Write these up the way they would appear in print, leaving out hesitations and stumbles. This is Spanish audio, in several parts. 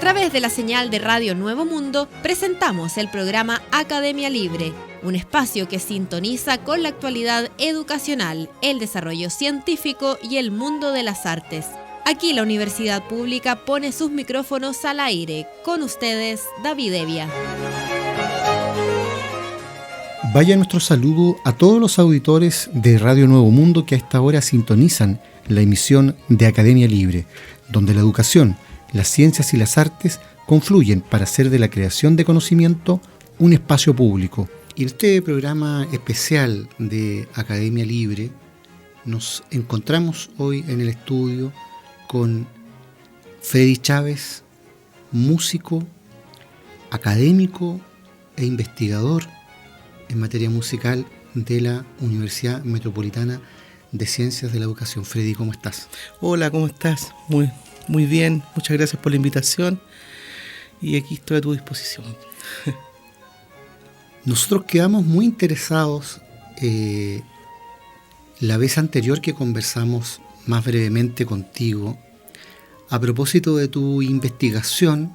través de la señal de Radio Nuevo Mundo, presentamos el programa Academia Libre, un espacio que sintoniza con la actualidad educacional, el desarrollo científico y el mundo de las artes. Aquí la Universidad Pública pone sus micrófonos al aire. Con ustedes, David Evia. Vaya nuestro saludo a todos los auditores de Radio Nuevo Mundo que a esta hora sintonizan la emisión de Academia Libre, donde la educación, las ciencias y las artes confluyen para hacer de la creación de conocimiento un espacio público. Y en este programa especial de Academia Libre nos encontramos hoy en el estudio con Freddy Chávez, músico, académico e investigador en materia musical de la Universidad Metropolitana de Ciencias de la Educación. Freddy, ¿cómo estás? Hola, ¿cómo estás? Muy bien, muchas gracias por la invitación y aquí estoy a tu disposición. Nosotros quedamos muy interesados la vez anterior que conversamos más brevemente contigo a propósito de tu investigación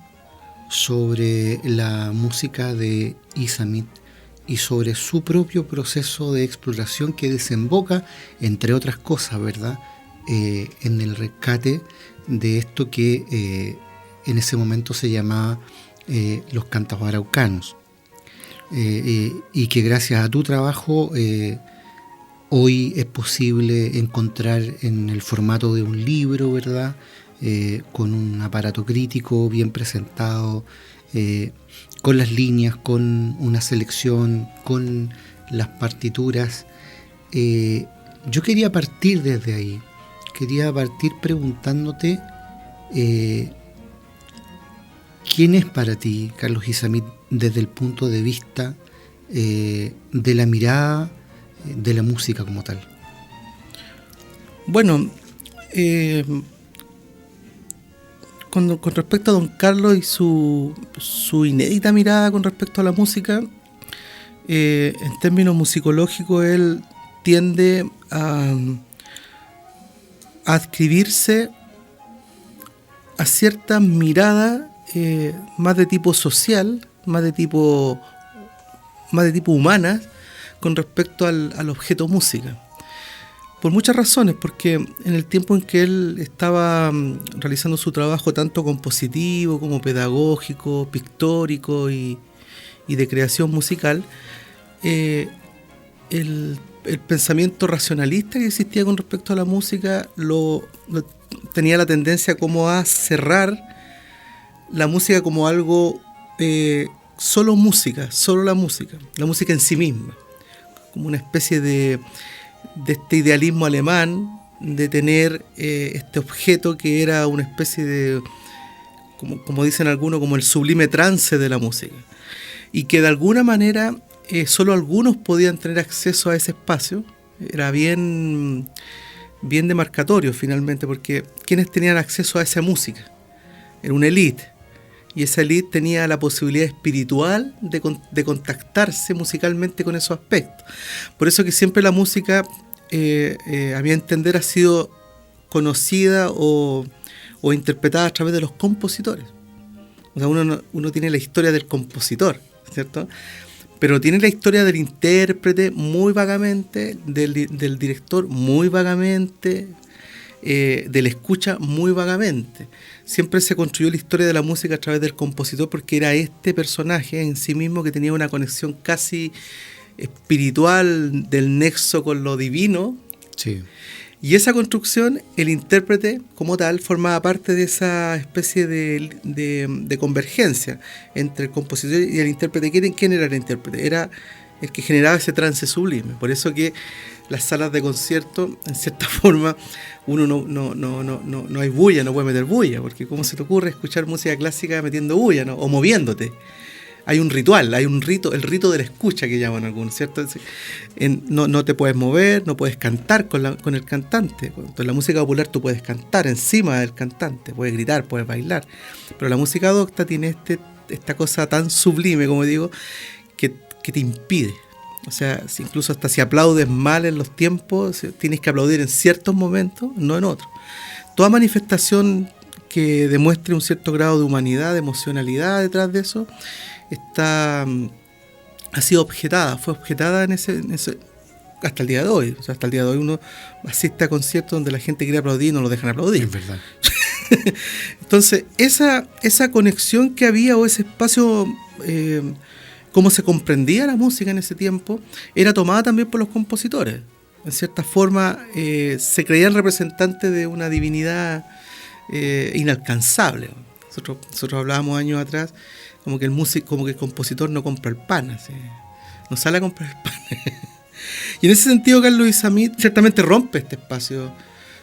sobre la música de Isamit y sobre su propio proceso de exploración que desemboca, entre otras cosas, ¿verdad?, en el rescate de esto que en ese momento se llamaba los cantos araucanos, y que gracias a tu trabajo hoy es posible encontrar en el formato de un libro, ¿verdad?, con un aparato crítico bien presentado, con las líneas, con una selección, con las partituras. Yo quería partir desde ahí. Quería partir preguntándote ¿quién es para ti Carlos Isamit desde el punto de vista de la mirada de la música como tal? Bueno, con respecto a don Carlos y su inédita mirada con respecto a la música, en términos musicológicos él tiende a adscribirse a ciertas miradas más de tipo social, más de tipo humana, con respecto al objeto música. Por muchas razones, porque en el tiempo en que él estaba realizando su trabajo tanto compositivo como pedagógico, pictórico y de creación musical, el pensamiento racionalista que existía con respecto a la música tenía la tendencia como a cerrar la música como algo solo música, solo la música en sí misma, como una especie de este idealismo alemán de tener este objeto que era una especie de, como dicen algunos, como el sublime trance de la música, y que de alguna manera solo algunos podían tener acceso a ese espacio. Era bien demarcatorio finalmente, porque quienes tenían acceso a esa música era una élite, y esa élite tenía la posibilidad espiritual de contactarse musicalmente con esos aspectos. Por eso que siempre la música, a mi entender, ha sido conocida o interpretada a través de los compositores. O sea, uno tiene la historia del compositor, ¿cierto?, pero tiene la historia del intérprete muy vagamente, del director muy vagamente, del escucha muy vagamente. Siempre se construyó la historia de la música a través del compositor, porque era este personaje en sí mismo que tenía una conexión casi espiritual del nexo con lo divino. Sí. Y esa construcción, el intérprete como tal formaba parte de esa especie de convergencia entre el compositor y el intérprete. ¿Quién era el intérprete? Era el que generaba ese trance sublime. Por eso que las salas de concierto, en cierta forma, uno no hay bulla, no puede meter bulla, porque ¿cómo se te ocurre escuchar música clásica metiendo bulla, ¿no?, o moviéndote? Hay un ritual, hay un rito, el rito de la escucha que llaman algunos, ¿cierto? No te puedes mover, no puedes cantar con el cantante. En la música popular tú puedes cantar encima del cantante, puedes gritar, puedes bailar, pero la música docta tiene esta cosa tan sublime, como digo, que te impide. O sea, incluso hasta si aplaudes mal en los tiempos, tienes que aplaudir en ciertos momentos, no en otros. Toda manifestación que demuestre un cierto grado de humanidad, de emocionalidad detrás de eso, ha sido fue objetada en ese hasta el día de hoy. O sea, hasta el día de hoy uno asiste a conciertos donde la gente quiere aplaudir y no lo dejan aplaudir. Es verdad. Entonces, esa conexión que había, o ese espacio, cómo se comprendía la música en ese tiempo, era tomada también por los compositores. En cierta forma, se creían representantes de una divinidad inalcanzable. Nosotros hablábamos años atrás como que el compositor no compra el pan, así, no sale a comprar el pan. Y en ese sentido, Carlos Izammit ciertamente rompe este espacio,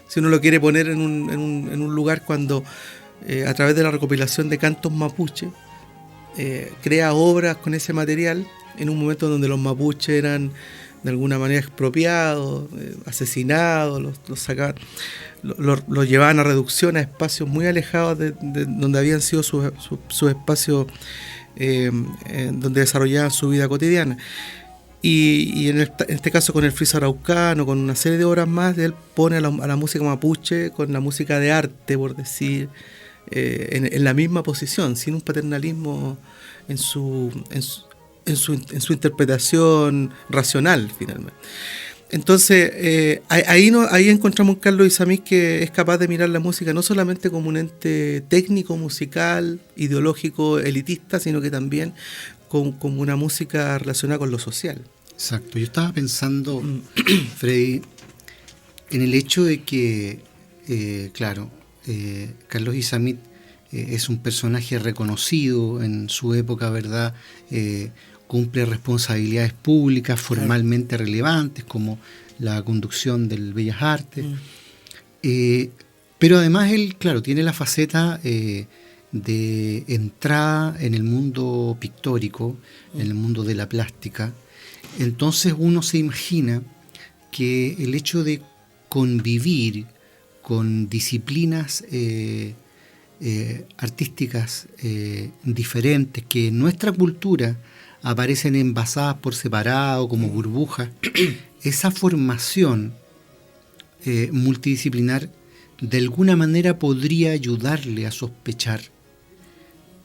si uno lo quiere poner en un lugar, cuando a través de la recopilación de cantos mapuche crea obras con ese material en un momento donde los mapuches eran de alguna manera expropiados, asesinados, los llevaban a reducción a espacios muy alejados de donde habían sido sus espacios donde desarrollaban su vida cotidiana. Y en este caso con el friso araucano, con una serie de obras más, él pone a la música mapuche con la música de arte, por decir, en la misma posición, sin un paternalismo en su interpretación racional, finalmente. Entonces, ahí encontramos un Carlos Izammit que es capaz de mirar la música no solamente como un ente técnico, musical, ideológico, elitista, sino que también como una música relacionada con lo social. Exacto. Yo estaba pensando, Freddy, en el hecho de que, Carlos Izammit es un personaje reconocido en su época, ¿verdad? Cumple responsabilidades públicas formalmente relevantes, como la conducción del Bellas Artes. Pero además él, tiene la faceta de entrada en el mundo pictórico, en el mundo de la plástica. Entonces uno se imagina que el hecho de convivir con disciplinas artísticas diferentes, que en nuestra cultura aparecen envasadas por separado, como burbujas, esa formación multidisciplinar de alguna manera podría ayudarle a sospechar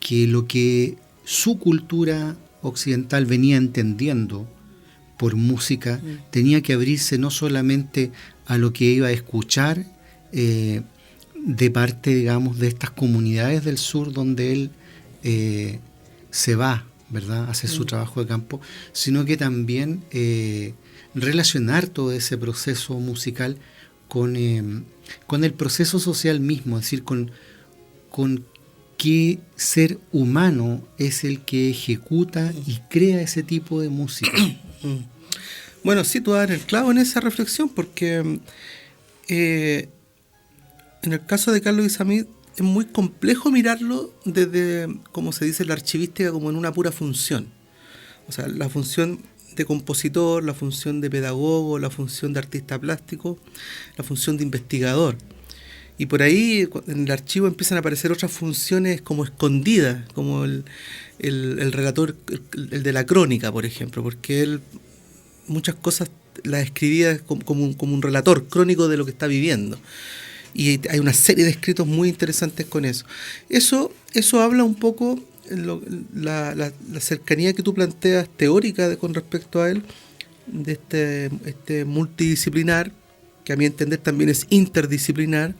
que lo que su cultura occidental venía entendiendo por música tenía que abrirse no solamente a lo que iba a escuchar de parte, digamos, de estas comunidades del sur donde él se va, ¿verdad?, a hacer su trabajo de campo, sino que también relacionar todo ese proceso musical con el proceso social mismo, es decir, con qué ser humano es el que ejecuta y crea ese tipo de música. Bueno, sí, tú das el clavo en esa reflexión, porque en el caso de Carlos Izammit es muy complejo mirarlo desde, como se dice, la archivística, como en una pura función. O sea, la función de compositor, la función de pedagogo, la función de artista plástico, la función de investigador. Y por ahí en el archivo empiezan a aparecer otras funciones como escondidas, como el relator, el de la crónica, por ejemplo, porque él muchas cosas las escribía como un relator crónico de lo que está viviendo. Y hay una serie de escritos muy interesantes con eso. Eso habla un poco la cercanía que tú planteas teórica con respecto a él, de este multidisciplinar, que a mi entender también es interdisciplinar.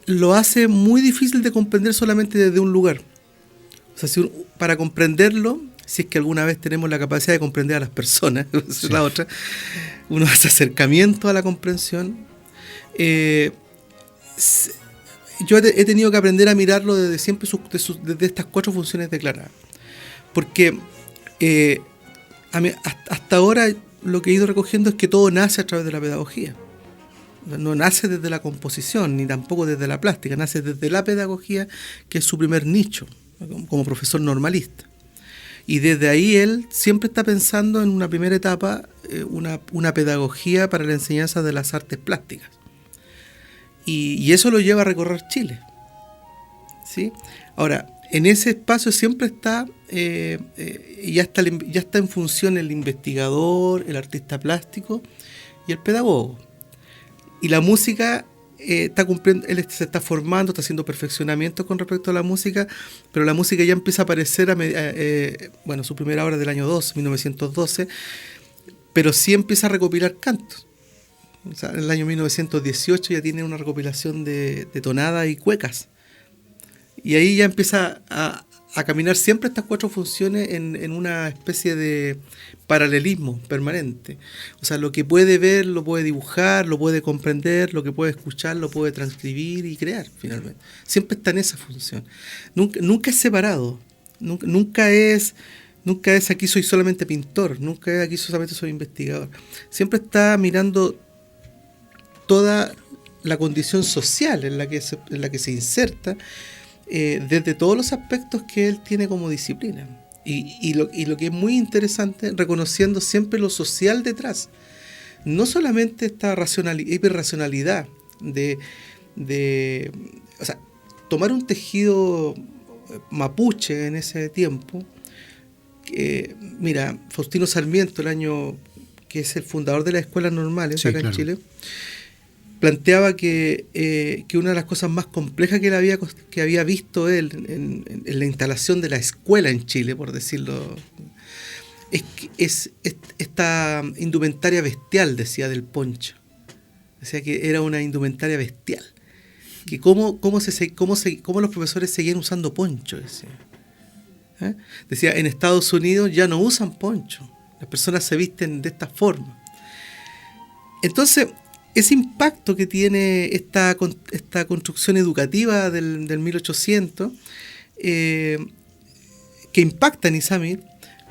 Lo hace muy difícil de comprender solamente desde un lugar. O sea, para comprenderlo, si es que alguna vez tenemos la capacidad de comprender a las personas, sí, es la otra, uno hace acercamiento a la comprensión. Yo he tenido que aprender a mirarlo desde siempre, desde estas 4 funciones declaradas, porque hasta ahora lo que he ido recogiendo es que todo nace a través de la pedagogía. No nace desde la composición, ni tampoco desde la plástica, nace desde la pedagogía, que es su primer nicho, como profesor normalista. Y desde ahí él siempre está pensando en una primera etapa, una pedagogía para la enseñanza de las artes plásticas. Y eso lo lleva a recorrer Chile, ¿sí? Ahora, en ese espacio siempre está, ya está en función el investigador, el artista plástico y el pedagogo. Y la música está cumpliendo, él se está formando, está haciendo perfeccionamientos con respecto a la música, pero la música ya empieza a aparecer, su primera obra del año 1912, pero sí empieza a recopilar cantos. O sea, en el año 1918 ya tiene una recopilación de tonadas y cuecas. Y ahí ya empieza a caminar siempre estas 4 funciones en una especie de paralelismo permanente. O sea, lo que puede ver lo puede dibujar, lo puede comprender, lo que puede escuchar lo puede transcribir y crear, finalmente. Siempre está en esa función. Nunca es separado. Nunca es aquí soy solamente pintor, nunca es aquí solamente soy investigador. Siempre está mirando toda la condición social en la que se inserta, desde todos los aspectos que él tiene como disciplina. Y lo que es muy interesante, reconociendo siempre lo social detrás. No solamente esta hiperracionalidad de o sea, tomar un tejido mapuche en ese tiempo. Mira, Faustino Sarmiento, que es el fundador de las escuelas normales, sí, acá claro, en Chile, planteaba que una de las cosas más complejas que había visto él en la instalación de la escuela en Chile, por decirlo, es esta indumentaria bestial, decía, del poncho. Decía que era una indumentaria bestial. Que cómo los profesores seguían usando poncho, decía. Decía, en Estados Unidos ya no usan poncho, las personas se visten de esta forma. Entonces, ese impacto que tiene esta construcción educativa del 1800, que impacta en Isamit,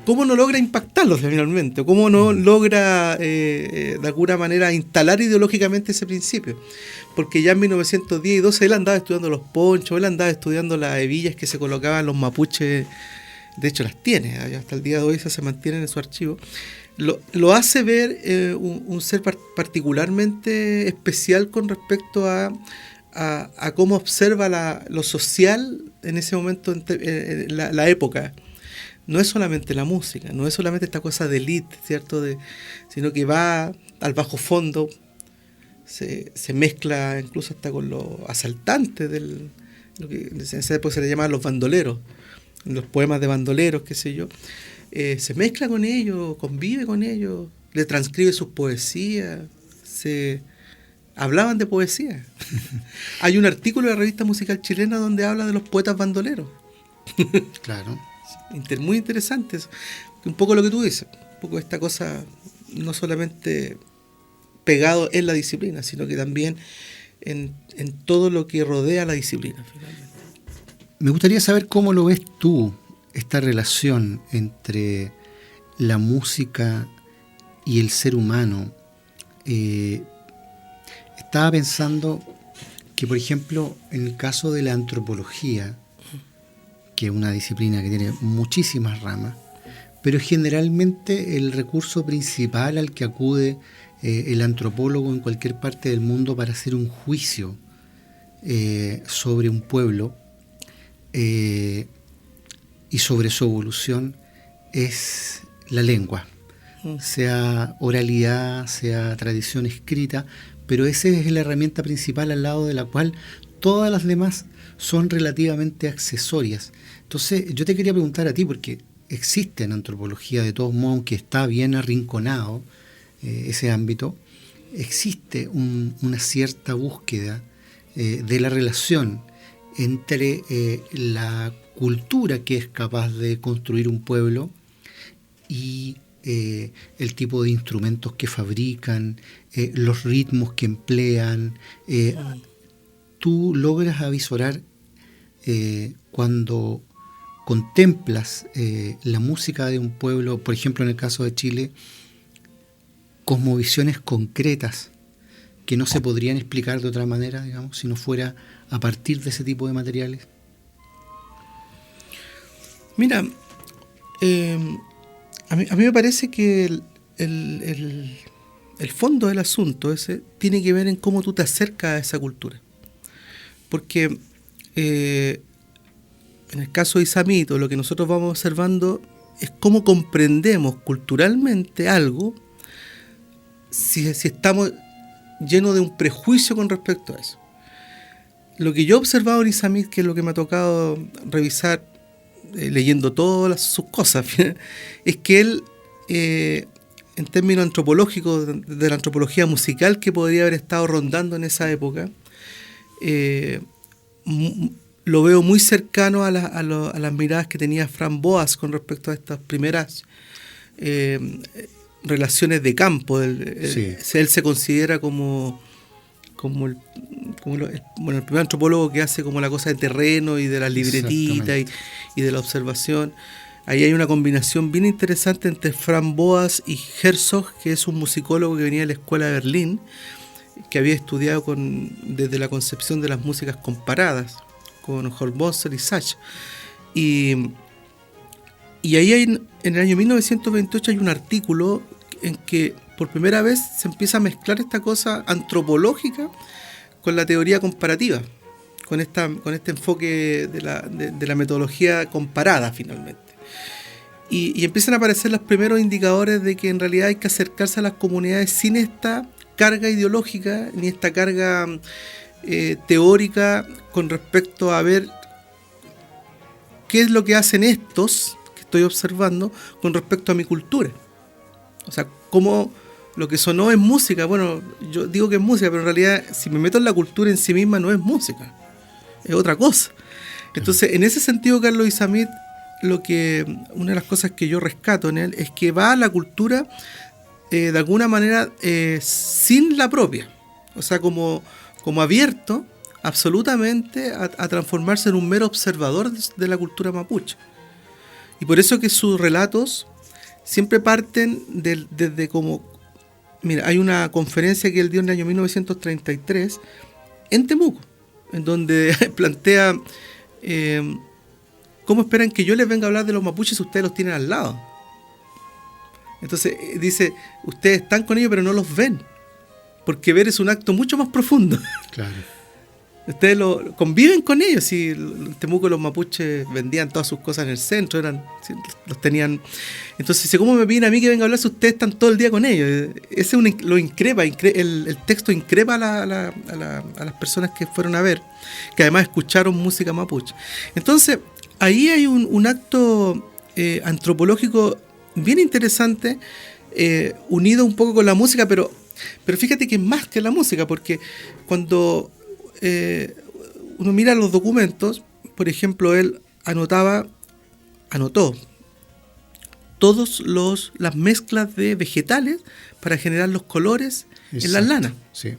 ¿cómo no logra impactarlos finalmente? ¿Cómo no logra, de alguna manera, instalar ideológicamente ese principio? Porque ya en 1910 y 12 él andaba estudiando los ponchos, él andaba estudiando las hebillas que se colocaban los mapuches. De hecho las tiene, hasta el día de hoy se mantienen en su archivo. Lo hace ver un ser particularmente especial con respecto a cómo observa lo social en ese momento, la época. No es solamente la música, no es solamente esta cosa de élite, ¿cierto? Sino que va al bajo fondo, se mezcla incluso hasta con los asaltantes, lo que en esa época se le llamaban los bandoleros, los poemas de bandoleros, qué sé yo. Se mezcla con ellos, convive con ellos, le transcribe sus poesías, hablaban de poesía. Hay un artículo de la Revista Musical Chilena donde habla de los poetas bandoleros. Claro. Muy interesante eso. Un poco lo que tú dices, un poco esta cosa no solamente pegado en la disciplina, sino que también en todo lo que rodea la disciplina, finalmente. Me gustaría saber cómo lo ves tú, esta relación entre la música y el ser humano. Estaba pensando que, por ejemplo, en el caso de la antropología, que es una disciplina que tiene muchísimas ramas, pero generalmente el recurso principal al que acude el antropólogo en cualquier parte del mundo para hacer un juicio sobre un pueblo y sobre su evolución es la lengua, sea oralidad, sea tradición escrita, pero esa es la herramienta principal al lado de la cual todas las demás son relativamente accesorias. Entonces yo te quería preguntar a ti, porque existe en antropología de todos modos, aunque está bien arrinconado ese ámbito, existe una cierta búsqueda de la relación entre la cultura que es capaz de construir un pueblo y el tipo de instrumentos que fabrican, los ritmos que emplean. Tú logras avisorar cuando contemplas la música de un pueblo, por ejemplo en el caso de Chile, cosmovisiones concretas que no se podrían explicar de otra manera, digamos, si no fuera a partir de ese tipo de materiales. Mira, a mí me parece que el fondo del asunto ese tiene que ver en cómo tú te acercas a esa cultura. Porque en el caso de Isamito, lo que nosotros vamos observando es cómo comprendemos culturalmente algo si estamos llenos de un prejuicio con respecto a eso. lo que yo he observado en Isamit, que es lo que me ha tocado revisar, leyendo todas sus cosas, es que él, en términos antropológicos, de la antropología musical que podría haber estado rondando en esa época, lo veo muy cercano a las miradas que tenía Franz Boas con respecto a estas primeras relaciones de campo. Él se considera como el primer antropólogo que hace como la cosa de terreno y de las libretitas y de la observación. Ahí hay una combinación bien interesante entre Franz Boas y Herzog, que es un musicólogo que venía de la escuela de Berlín, que había estudiado desde la concepción de las músicas comparadas con Hornbosser y Sachs. Y ahí en el año 1928 hay un artículo en que por primera vez se empieza a mezclar esta cosa antropológica con la teoría comparativa, con este enfoque de la metodología comparada finalmente. Y empiezan a aparecer los primeros indicadores de que en realidad hay que acercarse a las comunidades sin esta carga ideológica ni esta carga teórica con respecto a ver qué es lo que hacen estos que estoy observando con respecto a mi cultura. O sea, cómo lo que sonó es música. Bueno, yo digo que es música, pero en realidad si me meto en la cultura en sí misma no es música, es otra cosa. Entonces, en ese sentido, Carlos Isamit, una de las cosas que yo rescato en él es que va a la cultura de alguna manera sin la propia. O sea, como abierto absolutamente a transformarse en un mero observador de la cultura mapuche. Y por eso que sus relatos siempre parten desde como... Mira, hay una conferencia que él dio en el año 1933 en Temuco, en donde plantea cómo esperan que yo les venga a hablar de los mapuches si ustedes los tienen al lado. Entonces dice, ustedes están con ellos pero no los ven, porque ver es un acto mucho más profundo. Claro. Ustedes conviven con ellos. Y en Temuco los mapuches vendían todas sus cosas en el centro, los tenían. Entonces dice, ¿cómo me piden a mí que venga a hablar si ustedes están todo el día con ellos? Ese lo increpa, el texto increpa a las personas que fueron a ver, que además escucharon música mapuche. Entonces ahí hay un acto antropológico bien interesante, unido un poco con la música, pero fíjate que es más que la música, porque cuando uno mira los documentos, por ejemplo, él anotó todas las mezclas de vegetales para generar los colores. Exacto. En las lanas. Sí.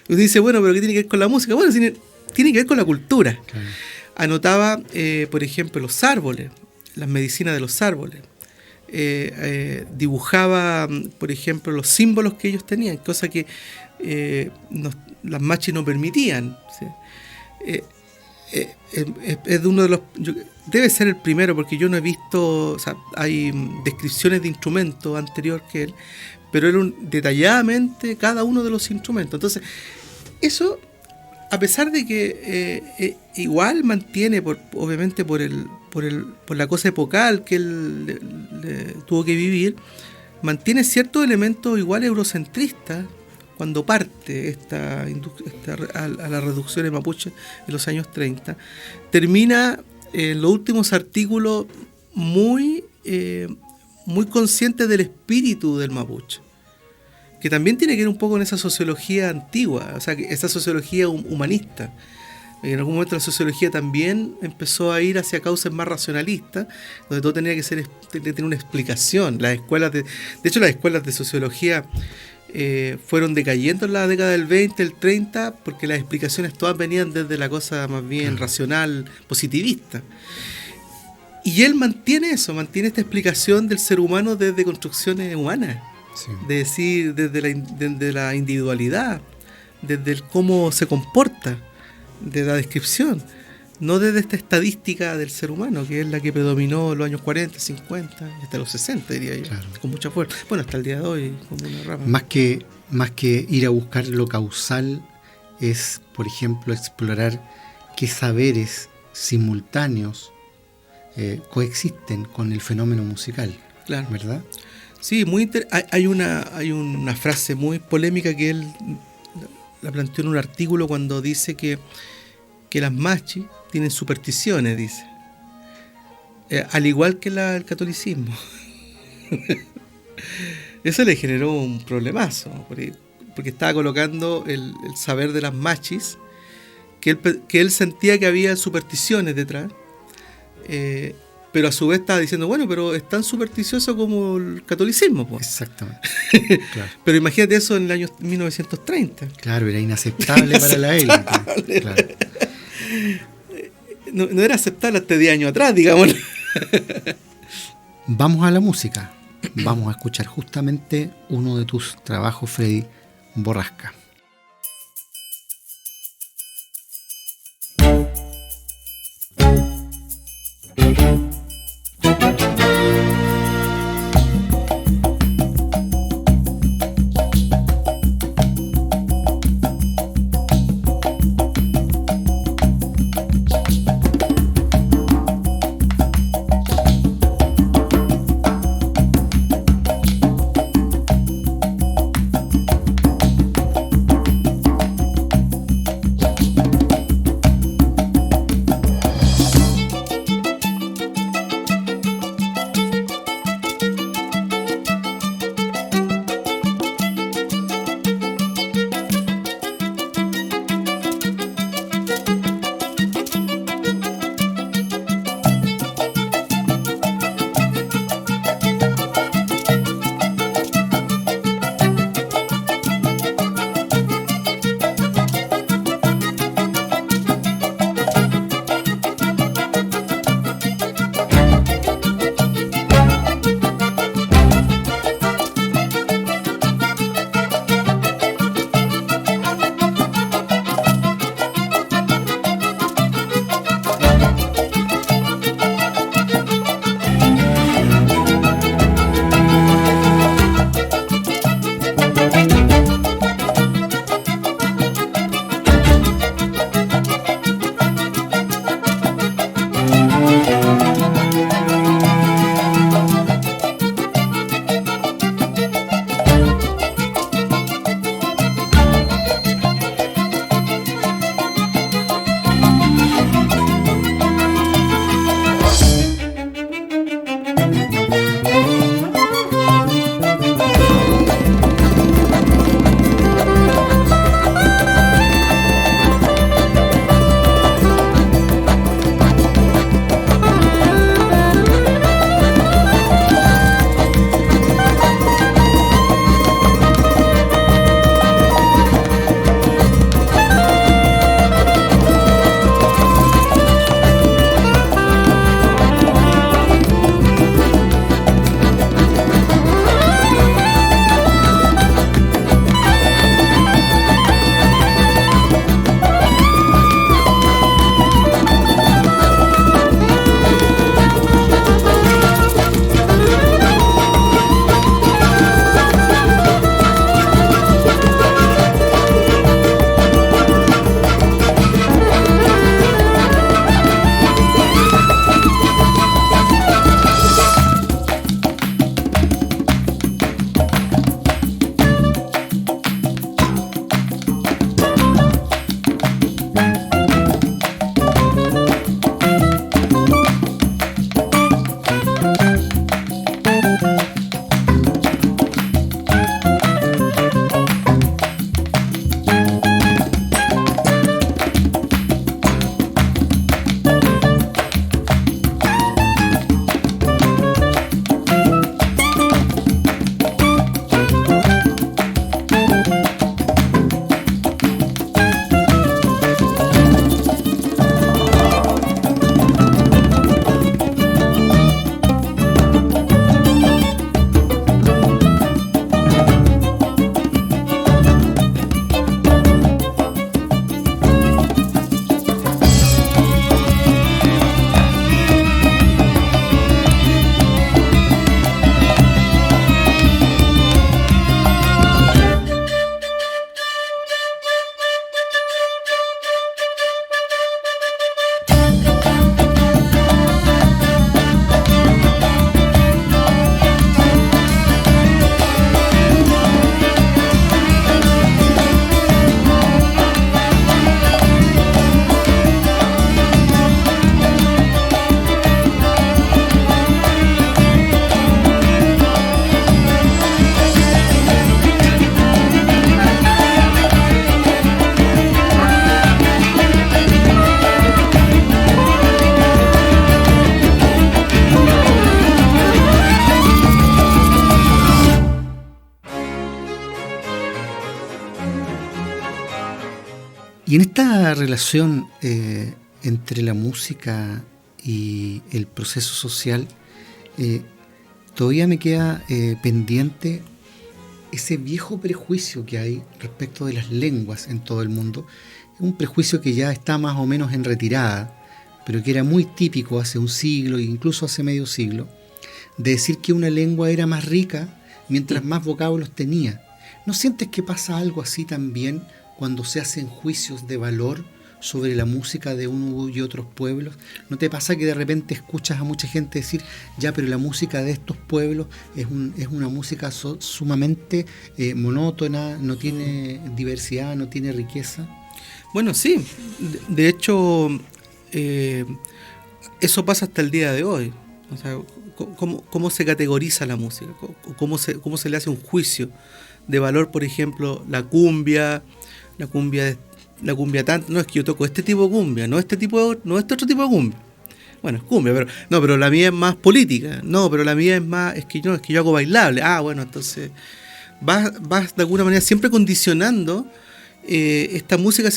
Uno dice, bueno, pero ¿qué tiene que ver con la música? Bueno, tiene que ver con la cultura. Claro. Anotaba, por ejemplo, los árboles, las medicinas de los árboles. Dibujaba, por ejemplo, los símbolos que ellos tenían, cosa que las machis no permitían. ¿Sí? Es de uno de los... debe ser el primero, porque yo no he visto... O sea, hay descripciones de instrumentos anterior que él, pero él detalladamente cada uno de los instrumentos. Entonces, eso, a pesar de que igual mantiene, obviamente por la cosa epocal que él le tuvo que vivir, mantiene ciertos elementos igual eurocentristas cuando parte a la reducción de mapuche en los años 30. Termina en los últimos artículos muy consciente del espíritu del mapuche, que también tiene que ver un poco con esa sociología antigua, o sea, esa sociología humanista. En algún momento la sociología también empezó a ir hacia causas más racionalistas, donde todo tenía que tener una explicación. Las escuelas de sociología fueron decayendo en la década del 20, el 30, porque las explicaciones todas venían desde la cosa más bien racional, positivista. Y él mantiene esta explicación del ser humano desde construcciones humanas. Sí. De decir, desde la individualidad, desde el cómo se comporta, de la descripción, no desde esta estadística del ser humano, que es la que predominó en los años 40, 50 y hasta los 60, diría yo, claro, con mucha fuerza. Bueno, hasta el día de hoy, como una rama. Más que ir a buscar lo causal, es, por ejemplo, explorar qué saberes simultáneos coexisten con el fenómeno musical, claro, ¿verdad? Sí, hay una frase muy polémica que él la planteó en un artículo cuando dice que las machis tienen supersticiones, dice. Al igual que el catolicismo. Eso le generó un problemazo, porque estaba colocando el saber de las machis, que él sentía que había supersticiones detrás, pero a su vez estaba diciendo, bueno, pero es tan supersticioso como el catolicismo, pues. Exactamente. Claro. Pero imagínate eso en el año 1930. Claro, era inaceptable para la élite. Claro. No era aceptable hasta 10 años atrás, digamos. Vamos a la música. Vamos a escuchar justamente uno de tus trabajos, Freddy, Borrasca. Y en esta relación entre la música y el proceso social, todavía me queda pendiente ese viejo prejuicio que hay respecto de las lenguas en todo el mundo. Es un prejuicio que ya está más o menos en retirada, pero que era muy típico hace un siglo e incluso hace medio siglo, de decir que una lengua era más rica mientras más vocablos tenía. ¿No sientes que pasa algo así también cuando se hacen juicios de valor sobre la música de uno y otros pueblos? ¿No te pasa que de repente escuchas a mucha gente decir, ya, pero la música de estos pueblos es una música sumamente monótona, no tiene diversidad, no tiene riqueza? Bueno, sí. De hecho, eso pasa hasta el día de hoy. O sea, ¿cómo se categoriza la música? ¿Cómo se le hace un juicio de valor? Por ejemplo, la cumbia tanto, no es que yo toco este tipo de cumbia, no este otro tipo de cumbia. Bueno, es cumbia, pero la mía es más política. No, pero la mía es que yo hago bailable. Ah, bueno, entonces vas de alguna manera siempre condicionando esta música,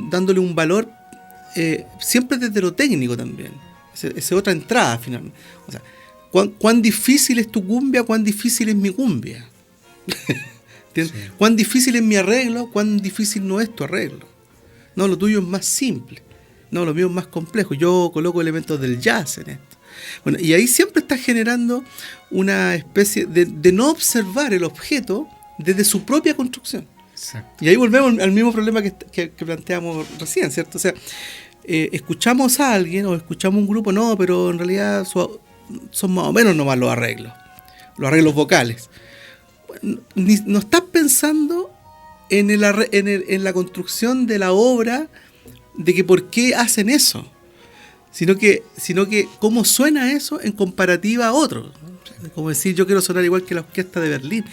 dándole un valor siempre desde lo técnico también. Esa es otra entrada finalmente. O sea, ¿cuán difícil es tu cumbia? ¿Cuán difícil es mi cumbia? Sí. ¿Cuán difícil es mi arreglo? ¿Cuán difícil no es tu arreglo? No, lo tuyo es más simple. No, lo mío es más complejo. Yo coloco elementos del jazz en esto. Bueno, y ahí siempre estás generando una especie de no observar el objeto desde su propia construcción. Exacto. Y ahí volvemos al mismo problema que planteamos recién, ¿cierto? O sea, escuchamos a alguien o escuchamos un grupo, no, pero en realidad son más o menos nomás los arreglos vocales. No estás pensando en la construcción de la obra, de que por qué hacen eso, sino que cómo suena eso en comparativa a otro. Como decir, yo quiero sonar igual que la orquesta de Berlín.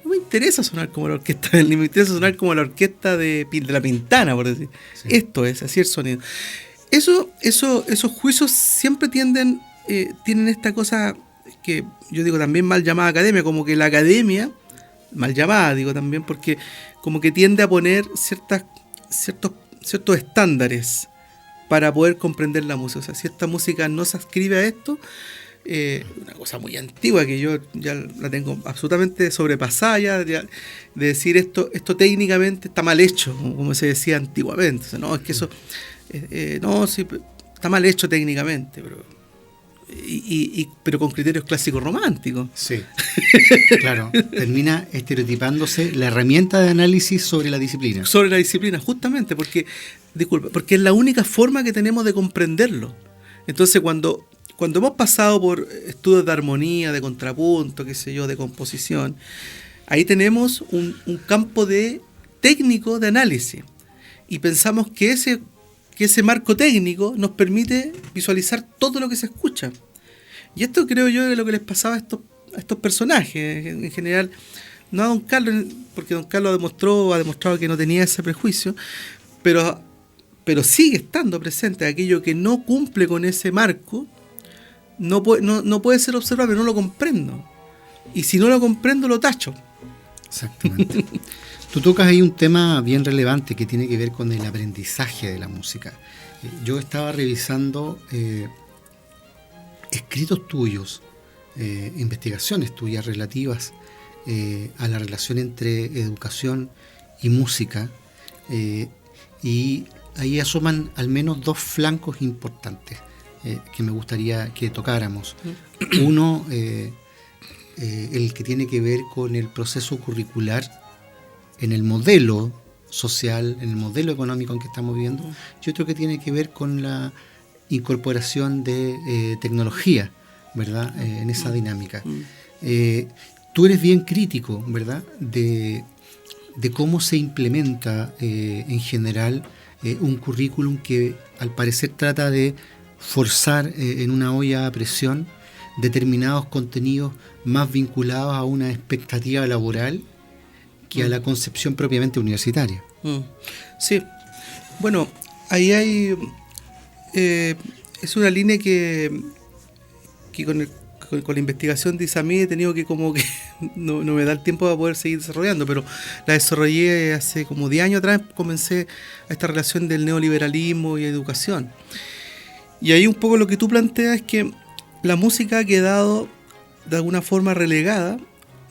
No me interesa sonar como la orquesta de Berlín, me interesa sonar como la orquesta de la Pintana, por decir. Sí. Esto es, así el sonido. Esos juicios siempre tienen esta cosa que yo digo también mal llamada academia, como que la academia, mal llamada digo también, porque como que tiende a poner ciertos estándares para poder comprender la música. O sea, si esta música no se adscribe a esto, una cosa muy antigua que yo ya la tengo absolutamente sobrepasada ya, de decir esto técnicamente está mal hecho, como se decía antiguamente. O sea, no, es que eso sí, está mal hecho técnicamente, pero con criterios clásicos románticos. Sí, claro, termina estereotipándose la herramienta de análisis sobre la disciplina. Sobre la disciplina, justamente, porque es la única forma que tenemos de comprenderlo. Entonces, cuando hemos pasado por estudios de armonía, de contrapunto, qué sé yo, de composición, ahí tenemos un campo técnico de análisis. Y pensamos que ese marco técnico nos permite visualizar todo lo que se escucha. Y esto creo yo es lo que les pasaba a estos personajes. En general, no a Don Carlos, porque Don Carlos ha demostrado que no tenía ese prejuicio, pero sigue estando presente. Aquello que no cumple con ese marco no puede ser observable, no lo comprendo. Y si no lo comprendo, lo tacho. Exactamente. Tú tocas ahí un tema bien relevante que tiene que ver con el aprendizaje de la música. Yo estaba revisando escritos tuyos, investigaciones tuyas relativas a la relación entre educación y música, y ahí asoman al menos dos flancos importantes que me gustaría que tocáramos. Uno, el que tiene que ver con el proceso curricular en el modelo social, en el modelo económico en que estamos viviendo, y otro que tiene que ver con la incorporación de tecnología, ¿verdad? En esa dinámica. Tú eres bien crítico, ¿verdad?, de cómo se implementa en general un currículum que al parecer trata de forzar en una olla a presión determinados contenidos más vinculados a una expectativa laboral que a la concepción propiamente universitaria. Sí, bueno, ahí hay es una línea que con la investigación de ISAMI he tenido que como que no me da el tiempo para poder seguir desarrollando, pero la desarrollé hace como 10 años atrás, comencé a esta relación del neoliberalismo y educación. Y ahí un poco lo que tú planteas es que la música ha quedado de alguna forma relegada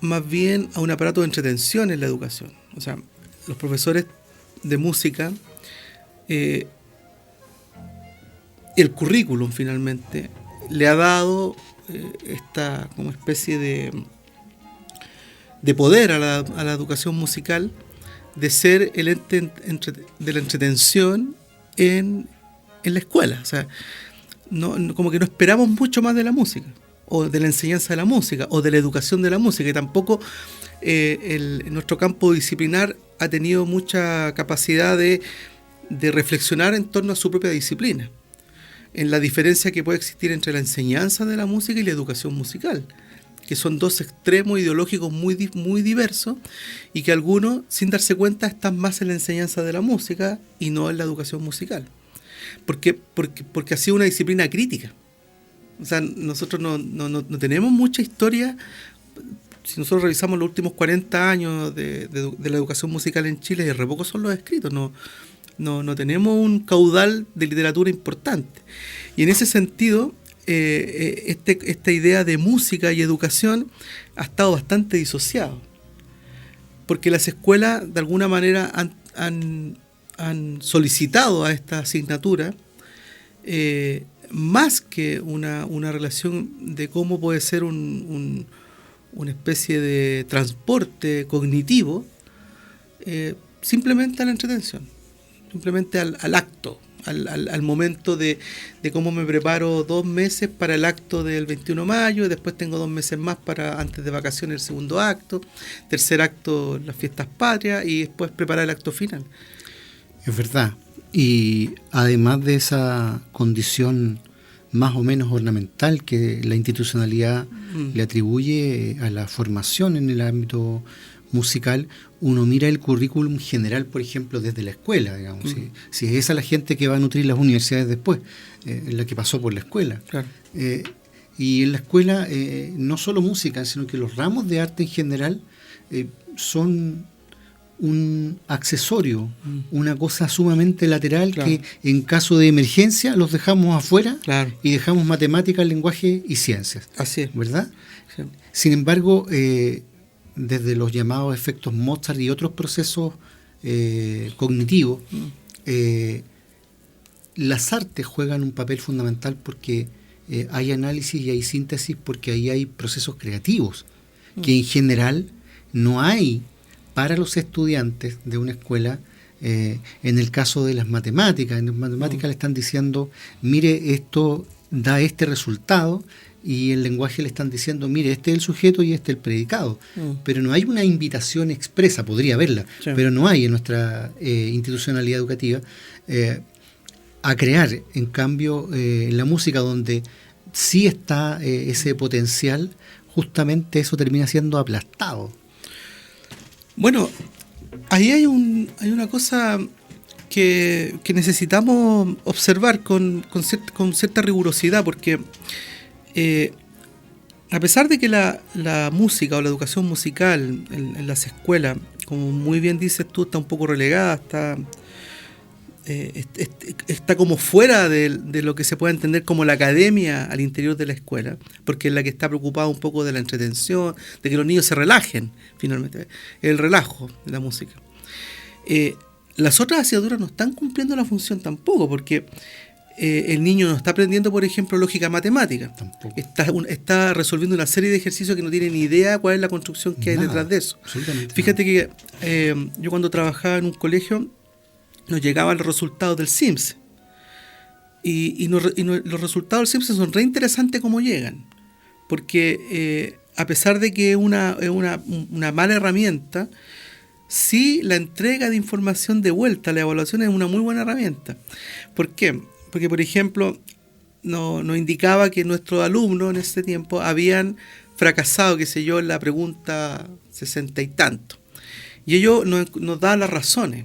más bien a un aparato de entretención en la educación. O sea, los profesores de música, el currículum finalmente le ha dado esta como especie de poder a la educación musical, de ser el ente de la entretención en la escuela. O sea, como que no esperamos mucho más de la música, o de la enseñanza de la música, o de la educación de la música, y tampoco nuestro campo disciplinar ha tenido mucha capacidad de reflexionar en torno a su propia disciplina, en la diferencia que puede existir entre la enseñanza de la música y la educación musical, que son dos extremos ideológicos muy diversos, y que algunos, sin darse cuenta, están más en la enseñanza de la música y no en la educación musical. Porque ha sido una disciplina crítica. O sea, nosotros no tenemos mucha historia. Si nosotros revisamos los últimos 40 años de la educación musical en Chile, de re pocos son los escritos. No tenemos un caudal de literatura importante. Y en ese sentido, esta idea de música y educación ha estado bastante disociado. Porque las escuelas, de alguna manera, han solicitado a esta asignatura más que una relación de cómo puede ser una especie de transporte cognitivo, simplemente a la entretención, simplemente al acto, al momento de cómo me preparo 2 meses para el acto del 21 de mayo, después tengo 2 meses más para antes de vacaciones el segundo acto, tercer acto las fiestas patrias, y después preparar el acto final. Es verdad. Y además de esa condición más o menos ornamental que la institucionalidad le atribuye a la formación en el ámbito musical, uno mira el currículum general, por ejemplo, desde la escuela, digamos. Si es esa la gente que va a nutrir las universidades después, la que pasó por la escuela. Claro. Y en la escuela, no solo música, sino que los ramos de arte en general son un accesorio, una cosa sumamente lateral, claro, que en caso de emergencia los dejamos afuera, claro, y dejamos matemáticas, lenguaje y ciencias. Así es. ¿Verdad? Sí. Sin embargo, desde los llamados efectos Mozart y otros procesos cognitivos, las artes juegan un papel fundamental porque hay análisis y hay síntesis, porque ahí hay procesos creativos que en general no hay para los estudiantes de una escuela. En el caso de las matemáticas, en las matemáticas le están diciendo, mire, esto da este resultado, y en lenguaje le están diciendo, mire, este es el sujeto y este es el predicado. Pero no hay una invitación expresa, podría haberla, sí, pero no hay en nuestra institucionalidad educativa, a crear. En cambio, en la música, donde sí está ese potencial, justamente eso termina siendo aplastado. Bueno, ahí hay una cosa que necesitamos observar con cierta rigurosidad, porque a pesar de que la música o la educación musical en las escuelas, como muy bien dices tú, está un poco relegada, está como fuera de lo que se puede entender como la academia al interior de la escuela, porque es la que está preocupada un poco de la entretención, de que los niños se relajen, finalmente, el relajo de la música. Las otras asignaturas no están cumpliendo la función tampoco, porque el niño no está aprendiendo, por ejemplo, lógica matemática. Tampoco. Está resolviendo una serie de ejercicios que no tiene ni idea cuál es la construcción que hay detrás de eso. Fíjate que yo cuando trabajaba en un colegio, nos llegaban los resultados del SIMS. Y los resultados del SIMS son re interesantes como llegan. Porque a pesar de que es una mala herramienta, sí, la entrega de información de vuelta, la evaluación es una muy buena herramienta. ¿Por qué? Porque, por ejemplo, nos indicaba que nuestros alumnos en ese tiempo habían fracasado, qué sé yo, en la pregunta 60 y tanto. Y ellos nos daban las razones.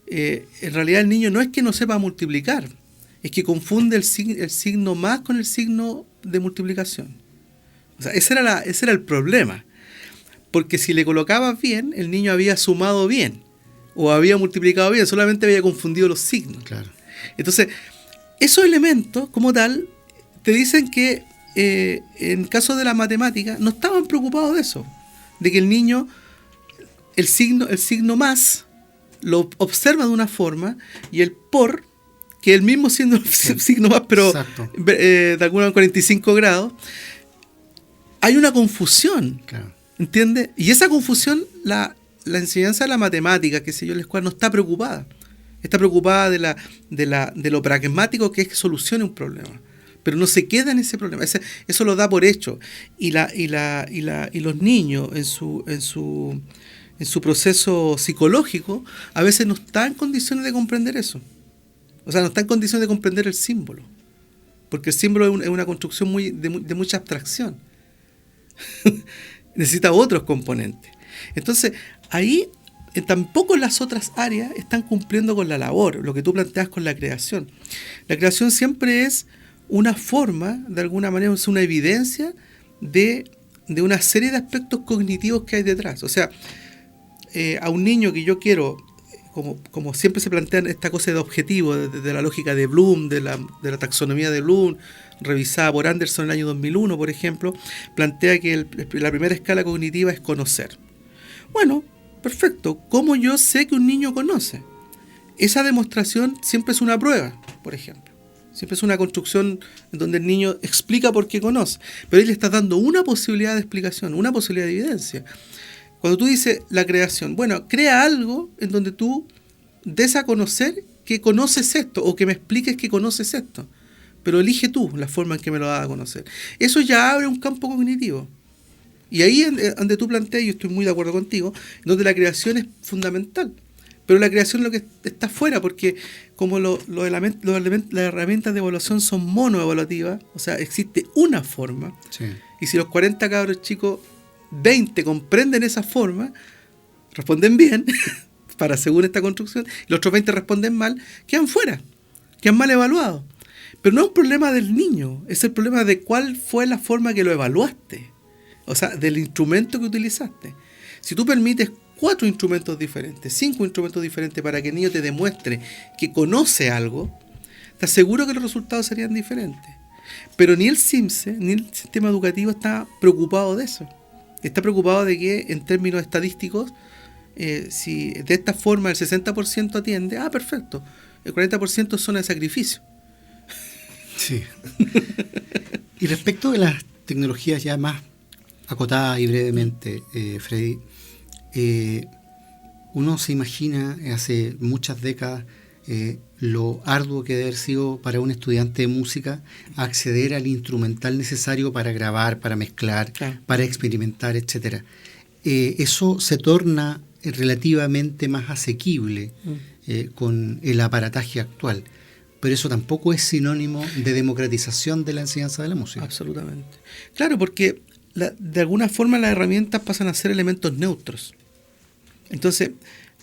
En realidad el niño no es que no sepa multiplicar, es que confunde el signo más con el signo de multiplicación. O sea, ese era el problema. Porque si le colocabas bien, el niño había sumado bien o había multiplicado bien, solamente había confundido los signos. Claro. Entonces, esos elementos como tal te dicen que en caso de la matemática no estaban preocupados de eso, de que el niño el signo más lo observa de una forma y el por, que es el mismo signo más, pero de alguna 45 grados, hay una confusión. Claro. ¿Entiendes? Y esa confusión, la enseñanza de la matemática, qué sé yo, la escuela no está preocupada. Está preocupada de lo pragmático que es que solucione un problema. Pero no se queda en ese problema. Eso lo da por hecho. Y los niños en su proceso psicológico a veces no están en condiciones de comprender eso. O sea, no están en condiciones de comprender el símbolo. Porque el símbolo es una construcción de mucha abstracción. Necesita otros componentes. Entonces, ahí tampoco las otras áreas están cumpliendo con la labor, lo que tú planteas con la creación. La creación siempre es una forma, de alguna manera, es una evidencia de una serie de aspectos cognitivos que hay detrás. O sea, a un niño que yo quiero, como siempre se plantea esta cosa de objetivo, de la lógica de Bloom, de la taxonomía de Bloom, revisada por Anderson en el año 2001, por ejemplo, plantea que la primera escala cognitiva es conocer. Bueno, perfecto. ¿Cómo yo sé que un niño conoce? Esa demostración siempre es una prueba, por ejemplo. Siempre es una construcción en donde el niño explica por qué conoce. Pero ahí le estás dando una posibilidad de explicación, una posibilidad de evidencia. Cuando tú dices la creación, bueno, crea algo en donde tú des a conocer que conoces esto o que me expliques que conoces esto. Pero elige tú la forma en que me lo das a conocer. Eso ya abre un campo cognitivo. Y ahí es donde tú planteas, y yo estoy muy de acuerdo contigo, donde la creación es fundamental. Pero la creación es lo que está fuera, porque como las herramientas de evaluación son monoevaluativas, o sea, existe una forma, sí. Y si los 40 cabros chicos, 20 comprenden esa forma, responden bien, según esta construcción, y los otros 20 responden mal, quedan fuera, quedan mal evaluados. Pero no es un problema del niño, es el problema de cuál fue la forma que lo evaluaste. O sea, del instrumento que utilizaste. Si tú permites 4 instrumentos diferentes, 5 instrumentos diferentes para que el niño te demuestre que conoce algo, te aseguro que los resultados serían diferentes. Pero ni el CIMSE, ni el sistema educativo está preocupado de eso. Está preocupado de que en términos estadísticos, si de esta forma el 60% atiende, perfecto, el 40% es zona de sacrificio. Sí. Y respecto de las tecnologías ya más acotadas y brevemente, Freddy, uno se imagina hace muchas décadas lo arduo que debe haber sido para un estudiante de música acceder al instrumental necesario para grabar, para mezclar, claro, para experimentar, etc. Eso se torna relativamente más asequible con el aparataje actual. Pero eso tampoco es sinónimo de democratización de la enseñanza de la música. Absolutamente. Claro, porque de alguna forma las herramientas pasan a ser elementos neutros. Entonces,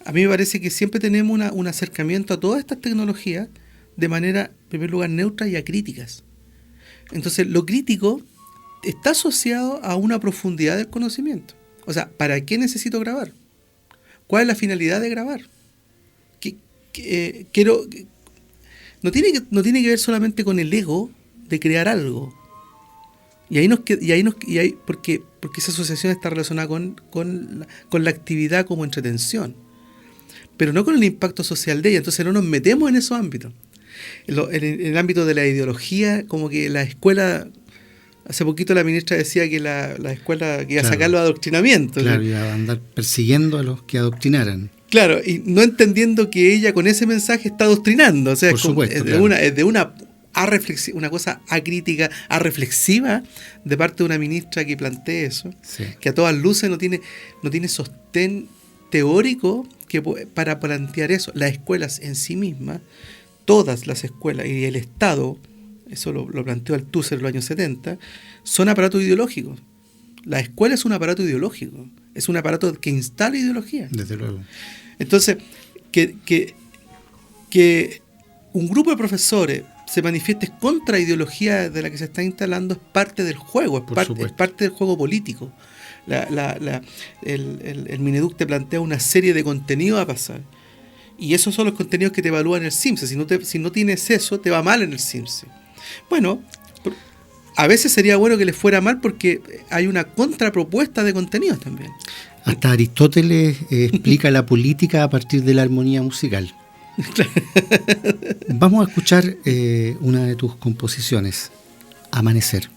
a mí me parece que siempre tenemos un acercamiento a todas estas tecnologías de manera, en primer lugar, neutra y acríticas. Entonces, lo crítico está asociado a una profundidad del conocimiento. O sea, ¿para qué necesito grabar? ¿Cuál es la finalidad de grabar? No tiene que ver solamente con el ego de crear algo. Porque esa asociación está relacionada con la actividad como entretención, pero no con el impacto social de ella. Entonces no nos metemos en esos ámbitos. En el ámbito de la ideología, como que la escuela, hace poquito la ministra decía que la escuela que iba a sacar los adoctrinamientos. Claro, iba a andar persiguiendo a los que adoctrinaran. Claro, y no entendiendo que ella con ese mensaje está adoctrinando. O sea, por supuesto, es de una cosa acrítica, reflexiva de parte de una ministra que plantee eso, sí, que a todas luces no tiene sostén teórico para plantear eso. Las escuelas en sí mismas, todas las escuelas y el Estado, eso lo planteó Althusser en los años 70, son aparatos ideológicos. La escuela es un aparato ideológico, es un aparato que instala ideología. Desde luego. Entonces, que un grupo de profesores se manifieste contra ideología de la que se está instalando es parte del juego, es parte del juego político. El Mineduc te plantea una serie de contenidos a pasar. Y esos son los contenidos que te evalúan en el CIMSE. Si no tienes eso, te va mal en el CIMSE. Bueno, a veces sería bueno que les fuera mal porque hay una contrapropuesta de contenidos también. Hasta Aristóteles explica la política a partir de la armonía musical. Vamos a escuchar una de tus composiciones, Amanecer.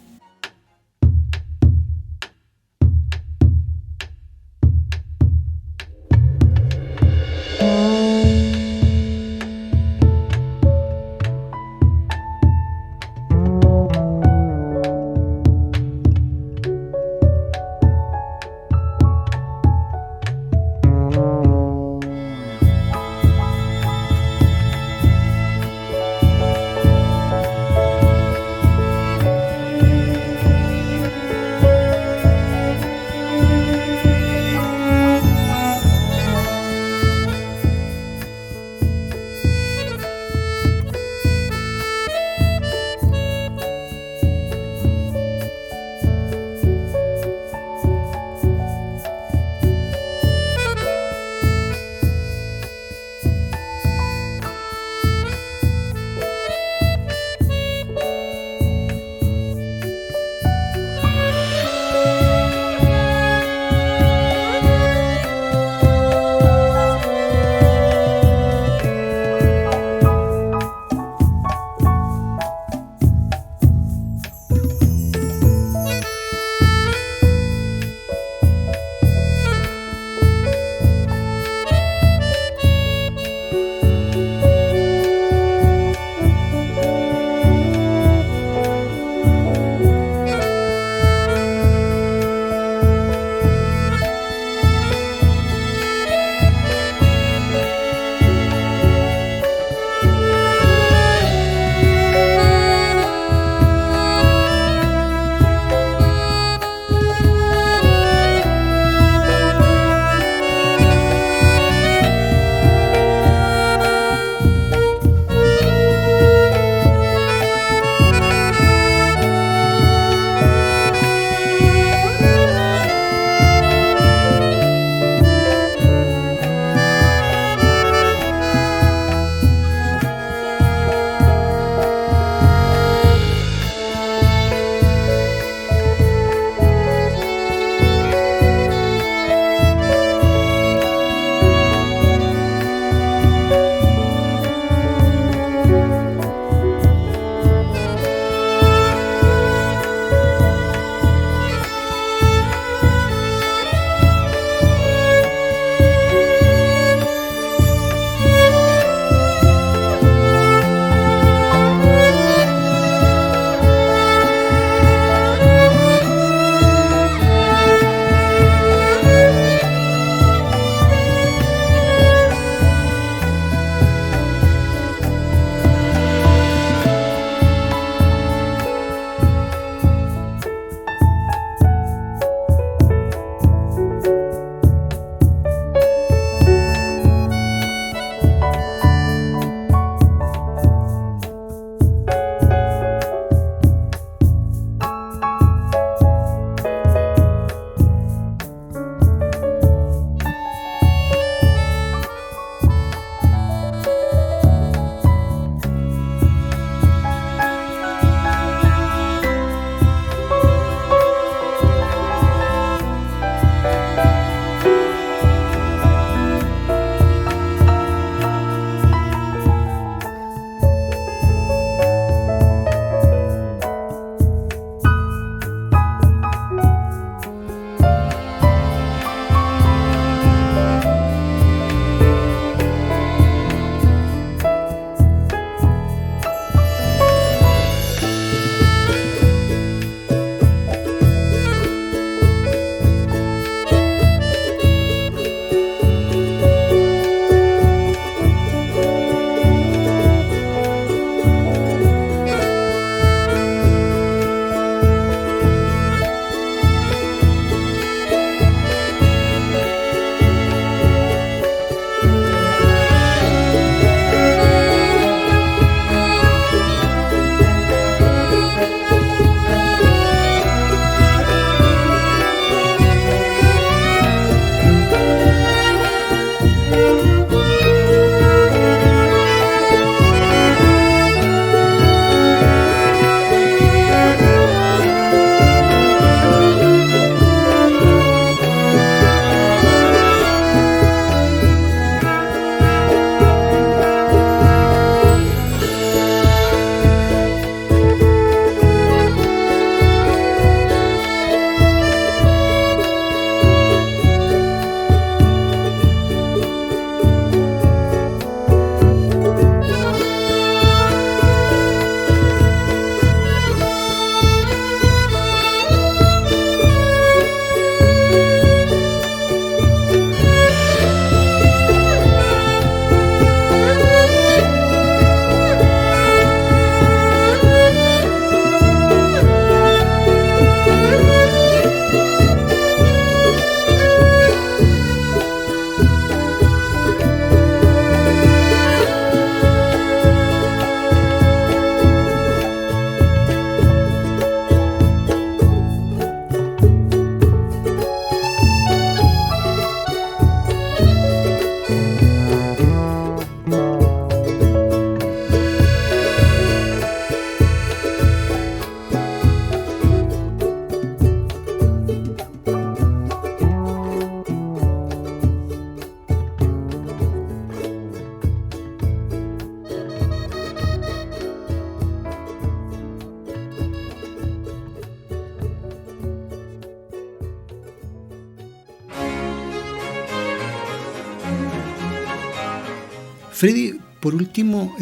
Freddy, por último,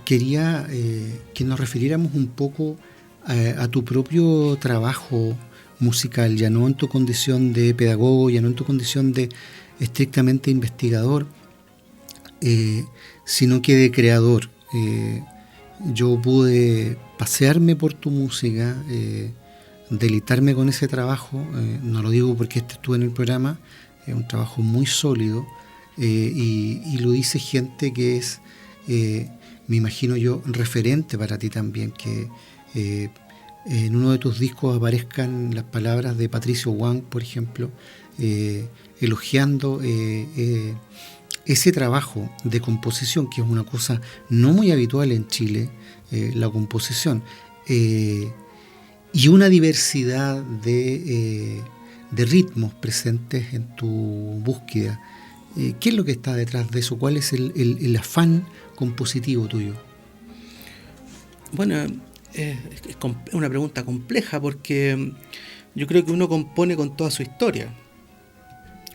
quería que nos refiriéramos un poco a tu propio trabajo musical, ya no en tu condición de pedagogo, ya no en tu condición de estrictamente investigador, sino que de creador. Yo pude pasearme por tu música, deleitarme con ese trabajo, no lo digo porque estuve en el programa, es un trabajo muy sólido, y lo dice gente que es, me imagino yo, referente para ti también, que en uno de tus discos aparezcan las palabras de Patricio Wang, por ejemplo, elogiando ese trabajo de composición, que es una cosa no muy habitual en Chile, la composición, y una diversidad de ritmos presentes en tu búsqueda. ¿Qué es lo que está detrás de eso? ¿Cuál es el afán compositivo tuyo? Bueno, es una pregunta compleja porque yo creo que uno compone con toda su historia.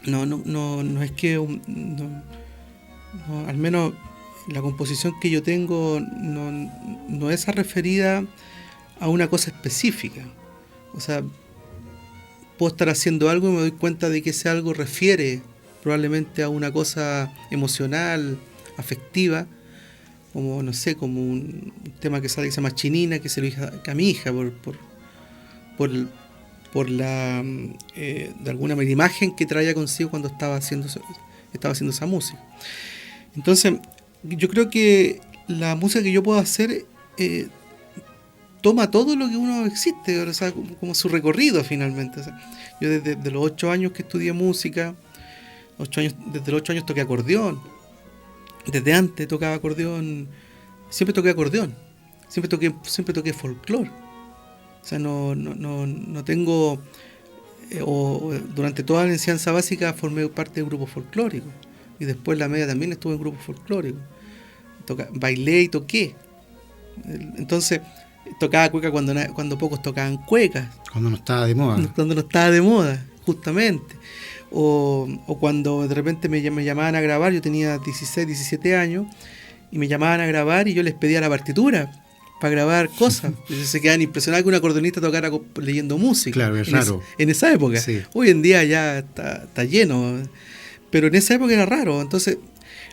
No es que al menos la composición que yo tengo no es referida a una cosa específica. O sea, puedo estar haciendo algo y me doy cuenta de que ese algo refiere probablemente a una cosa emocional, afectiva, como no sé, como un tema que sale que se llama Chinina, que se lo dije a mi hija por la de alguna manera imagen que traía consigo cuando estaba haciendo esa música. Entonces, yo creo que la música que yo puedo hacer toma todo lo que uno existe, o sea, como su recorrido finalmente. O sea, yo desde los 8 años que estudié música, desde los 8 años toqué acordeón, desde antes tocaba acordeón, siempre toqué acordeón, siempre toqué folclore. O sea, no tengo, durante toda la enseñanza básica formé parte de un grupo folclórico, y después la media también estuve en grupo folclórico, bailé y toqué. Entonces tocaba cueca cuando pocos tocaban cuecas. Cuando no estaba de moda. Cuando no estaba de moda, justamente. O cuando de repente me llamaban a grabar, yo tenía 16, 17 años, y me llamaban a grabar y yo les pedía la partitura para grabar cosas. Entonces se quedan impresionados que un acordeonista tocara leyendo música. Claro, es raro. En esa época. Sí. Hoy en día ya está lleno, pero en esa época era raro. Entonces,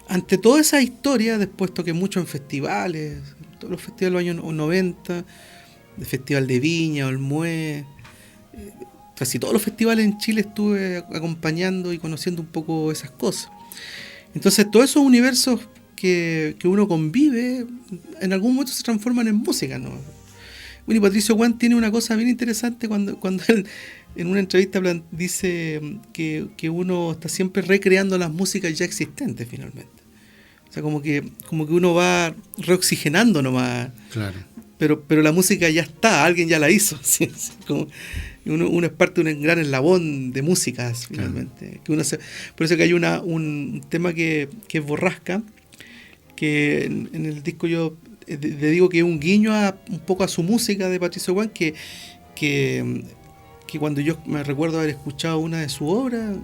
ante toda esa historia, después toqué mucho en festivales, todos los festivales de los años 90, el Festival de Viña, Olmué, casi todos los festivales en Chile estuve acompañando y conociendo un poco esas cosas. Entonces, todos esos universos que uno convive, en algún momento se transforman en música, ¿no? Bueno, y Patricio Wang tiene una cosa bien interesante cuando él en una entrevista dice que uno está siempre recreando las músicas ya existentes finalmente. O sea, como que uno va reoxigenando nomás. Claro. Pero la música ya está, alguien ya la hizo. ¿Sí? Como uno es parte de un gran eslabón de músicas finalmente. Claro. Por eso que hay un tema que es Borrasca, que en el disco yo le digo que es un guiño un poco a su música de Patricio Wang, que cuando yo me recuerdo haber escuchado una de sus obras,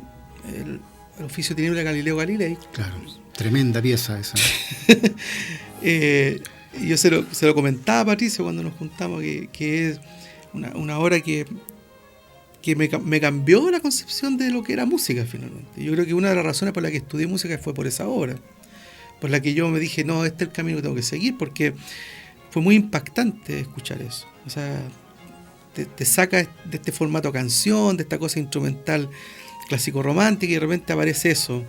el oficio tenible de Galileo Galilei. Claro, tremenda pieza esa. Yo se lo comentaba a Patricio cuando nos juntamos, que es una obra que me cambió la concepción de lo que era música finalmente. Yo creo que una de las razones por la que estudié música fue por esa obra, por la que yo me dije, no, este es el camino que tengo que seguir, porque fue muy impactante escuchar eso. O sea, te saca de este formato canción, de esta cosa instrumental clásico romántica, y de repente aparece eso,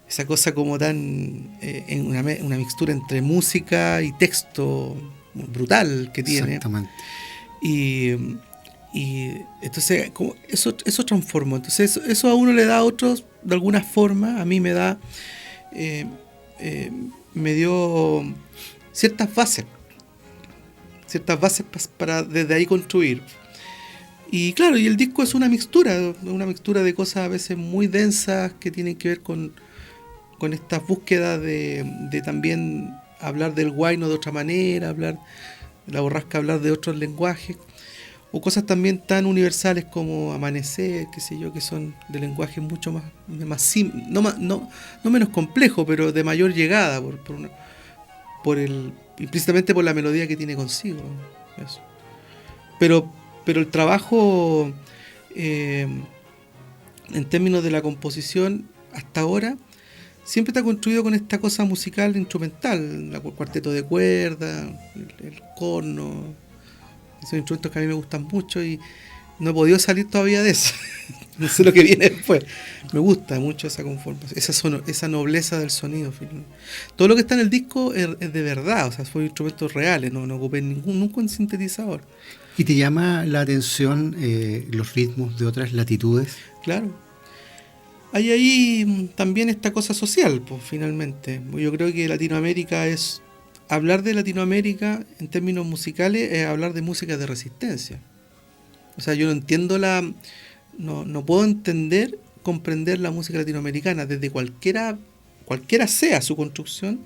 esa cosa como tan en una mixtura entre música y texto brutal que tiene. Exactamente. Y entonces como eso transformó. Entonces eso a uno le da a otros de alguna forma. A mí me da me dio ciertas bases para desde ahí construir. Y claro, y el disco es una mixtura de cosas a veces muy densas que tienen que ver con estas búsquedas de también hablar del huayno de otra manera, hablar de la borrasca, hablar de otros lenguajes, o cosas también tan universales como Amanecer, qué sé yo, que son de lenguaje mucho más no menos complejo, pero de mayor llegada, implícitamente por la melodía que tiene consigo. Eso. Pero el trabajo en términos de la composición hasta ahora siempre está construido con esta cosa musical instrumental, el cuarteto de cuerda, el corno, esos instrumentos que a mí me gustan mucho y no he podido salir todavía de eso. No sé lo que viene después. Me gusta mucho esa conformación, esa nobleza del sonido. Todo lo que está en el disco es de verdad, o sea, son instrumentos reales, no ocupé nunca un sintetizador. ¿Y te llama la atención los ritmos de otras latitudes? Claro. Hay ahí también esta cosa social, pues, finalmente. Yo creo que Latinoamérica es... Hablar de Latinoamérica en términos musicales es hablar de música de resistencia. O sea, yo no entiendo no puedo comprender la música latinoamericana desde cualquiera sea su construcción,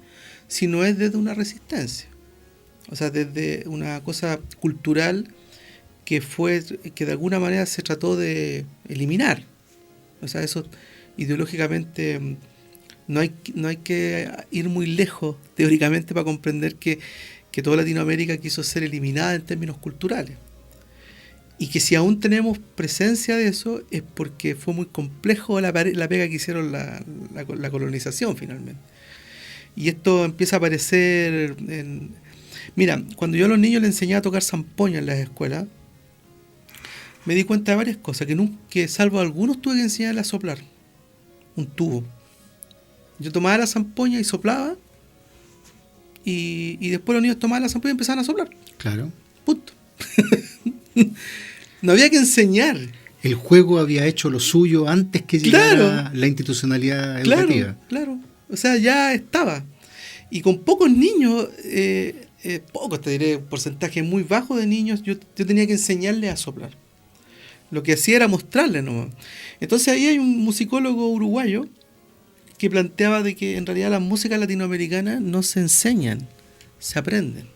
si no es desde una resistencia. O sea, desde una cosa cultural que de alguna manera se trató de eliminar. O sea, eso ideológicamente no hay que ir muy lejos teóricamente para comprender que toda Latinoamérica quiso ser eliminada en términos culturales. Y que si aún tenemos presencia de eso es porque fue muy complejo la pega que hicieron la colonización finalmente. Y esto empieza a aparecer Mira, cuando yo a los niños les enseñaba a tocar zampoña en las escuelas, me di cuenta de varias cosas, que salvo algunos tuve que enseñarles a soplar un tubo. Yo tomaba la zampoña y soplaba, y después los niños tomaban la zampoña y empezaban a soplar. Claro. Punto. No había que enseñar. El juego había hecho lo suyo antes que llegara la institucionalidad educativa. Claro. O sea, ya estaba. Y con pocos niños, pocos, te diré, un porcentaje muy bajo de niños, yo tenía que enseñarles a soplar. Lo que hacía era mostrarles nomás. Entonces ahí hay un musicólogo uruguayo que planteaba de que en realidad las músicas latinoamericanas no se enseñan, se aprenden.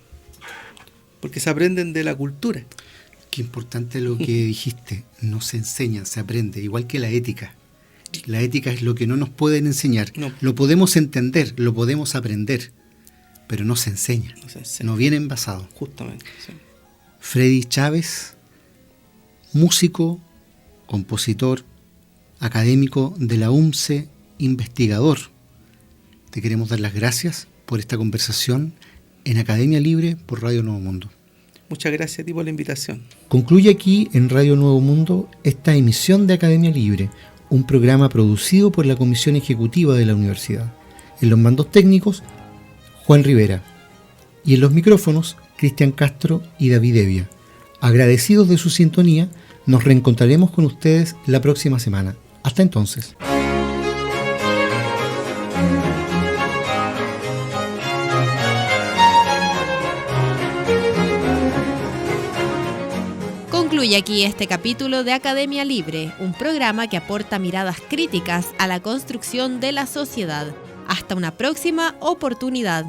Porque se aprenden de la cultura. Qué importante lo que dijiste. No se enseña, se aprende. Igual que la ética. La ética es lo que no nos pueden enseñar. No. Lo podemos entender, lo podemos aprender, pero no se enseña. No viene envasado. Justamente. Sí. Freddy Chávez, músico, compositor, académico de la UMCE, investigador. Te queremos dar las gracias por esta conversación en Academia Libre por Radio Nuevo Mundo. Muchas gracias a ti por la invitación. Concluye aquí en Radio Nuevo Mundo esta emisión de Academia Libre, un programa producido por la Comisión Ejecutiva de la Universidad. En los mandos técnicos, Juan Rivera. Y en los micrófonos, Cristian Castro y David Evia. Agradecidos de su sintonía, nos reencontraremos con ustedes la próxima semana. Hasta entonces. Concluye aquí este capítulo de Academia Libre, un programa que aporta miradas críticas a la construcción de la sociedad. Hasta una próxima oportunidad.